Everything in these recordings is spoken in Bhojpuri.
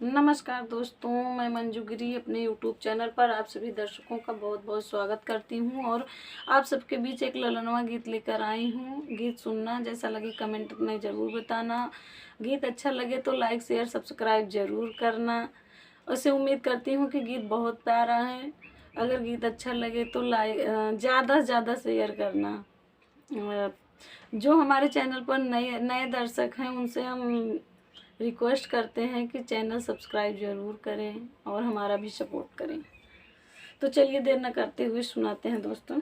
नमस्कार दोस्तों, मैं मंजू गिरी अपने यूट्यूब चैनल पर आप सभी दर्शकों का बहुत बहुत स्वागत करती हूं और आप सबके बीच एक ललनवा गीत लेकर आई हूं। गीत सुनना, जैसा लगे कमेंट में ज़रूर बताना। गीत अच्छा लगे तो लाइक शेयर सब्सक्राइब ज़रूर करना। उससे उम्मीद करती हूं कि गीत बहुत प्यारा है। अगर गीत अच्छा लगे तो ज़्यादा से ज़्यादा शेयर करना। जो हमारे चैनल पर नए नए दर्शक हैं उनसे हम रिक्वेस्ट करते हैं कि चैनल सब्सक्राइब ज़रूर करें और हमारा भी सपोर्ट करें। तो चलिए देर न करते हुए सुनाते हैं दोस्तों।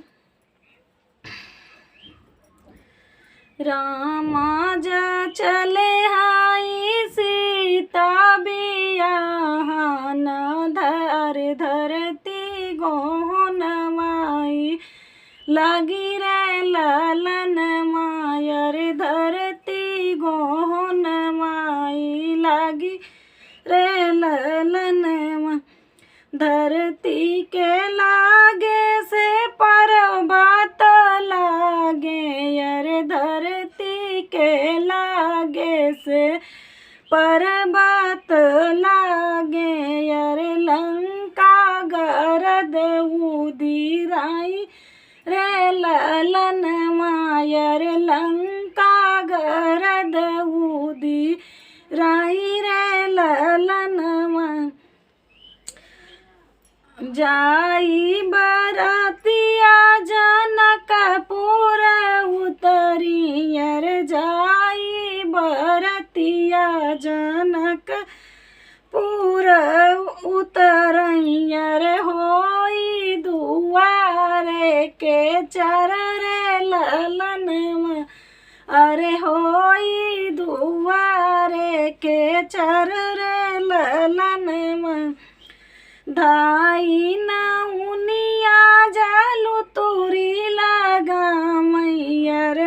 रामा जा चले हाई सीता बियाहन धरती गोहन माई लागी रे लालन मायर धरती गोहन माई लागी रे ललन धरती के लागे से पर्वत लागे यर धरती के लागे से पर्वत लागे यर लंका गरद उदिराई रे ललन मायर लंका गरद उदिराई रे ललन जाई बरातिया जनकपुर उतरी यर जाई बरातिया जनकपुर उतरैयर होई दुआरे के चर रे ललन अरे होई दुआरे के चर रे ललन धाई नौनिया जालू तुरी लगा मैयर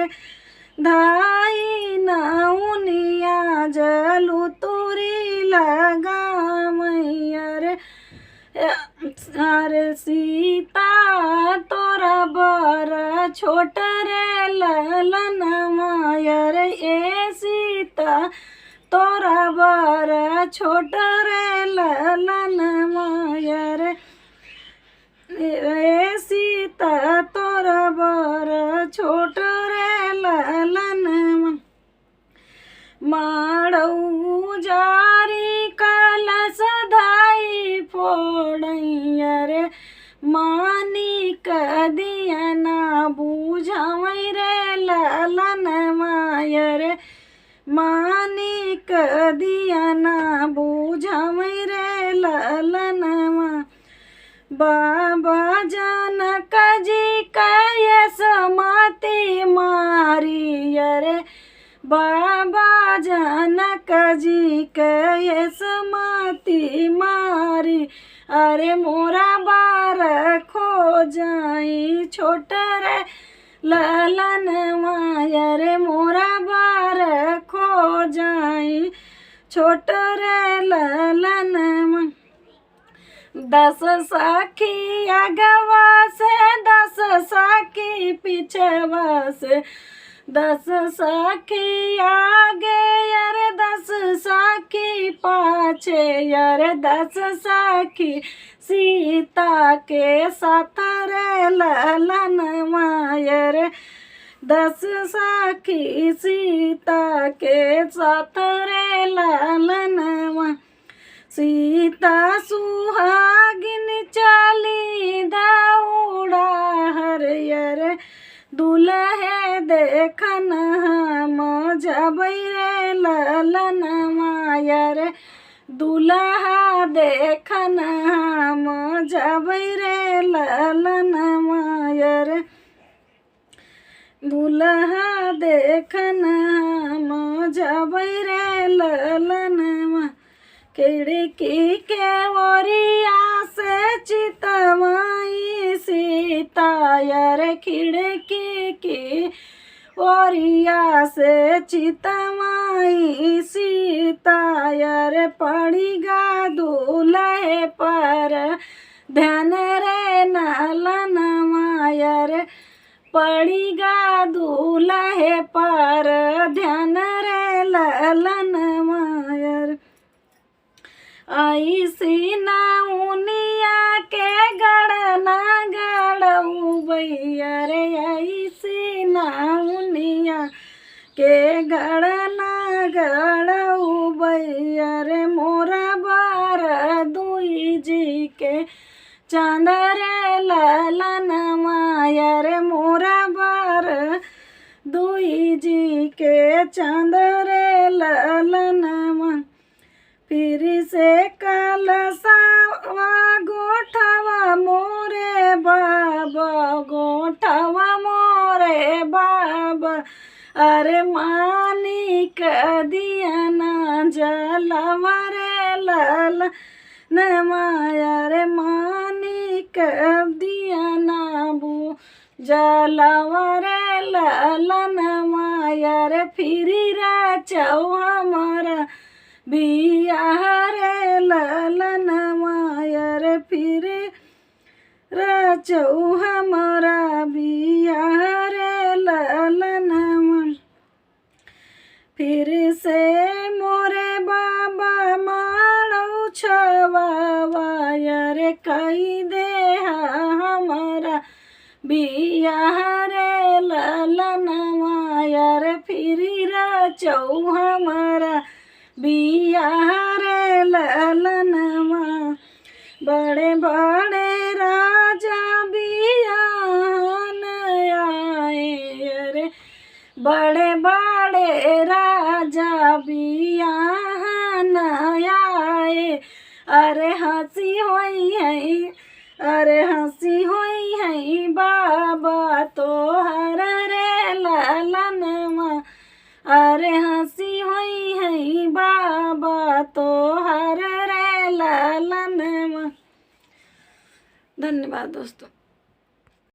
धाई नौनिया जालू तुरी लगा मैयर अरे सीता तोरा बर छोट रे ललन मायर ए सीता तोरा बर छोट रे ललन मायर ए सीता तोरा बर छोट रे ललन माड़ऊ जारी कलश धाई फोड़ैयर मानिक दिया ना बूझावै रे ललन मायर मानिक दिया ना बूझावै रे ललन बाबा जनक जी कैस मति मारी रे बाबा जनक जी कैस मति मारी अरे मोरा बार खो जाई छोट रे ललन मायर मोरा बार खो जाई छोट रे ललन 10 सखी अगवा से 10 सखी पिछवा से 10 सखी आगे यार 10 सखी पाछे यार 10 सखी सीता के साथ रे ललन मायर 10 सखी सीता के साथ रे ललन सीता सुहागिन चाली दौड़ा हरियर दुल्हे देखन हम जबै रे ललन मायर दुल्हा देखन हम जबै रे ललन मायर दुल्हा देखन हम जबै रे ललन खिड़की के ओरिया से चितवाई सीता यर खिड़की की ओरिया से चितवाई सीता यर पड़ीगा दूल्हे पर ध्यान रे नलन मायर पड़ीगा दूल्हे पर ध्यान रे ललन मायर ऐसी नाउनिया के गड़ना गड़ऊ भैया रे, ऐसी नाउनिया के गड़ना गड़ऊ भैया रे, मोरा बार दुई जी के चांद रे ललन माया रे, मोरा बार दुई जी के चांद रे ललन मा। फिर से कलशवा गोठवा मोरे बाबा, गोठवा मोरे बाबा, अरे मानिक दिया ना जलवा रे ललन माया रे, मानिक दिया ना बू जलवा रे ललन माया रे। फिरी रचौ हमारा बियाह रे ललन माया रे, फिर रचौ हमारा बियाह रे ललन माया। फिर से मोरे बाबा माड़ौ छवाया रे, कई दे हमारा बियाह रे ललन माया रे, फिर रचौ हमारा बियाह रे ललन मा। बड़े बड़े राजा बियान आए रे, बड़े बड़े राजा बियान आए, अरे हंसी होई है, अरे हंसी होई है बाबा तोहर रे ललन मा, अरे हंसी होई है बाबा तोहर रे ललन मा। धन्यवाद दोस्तों।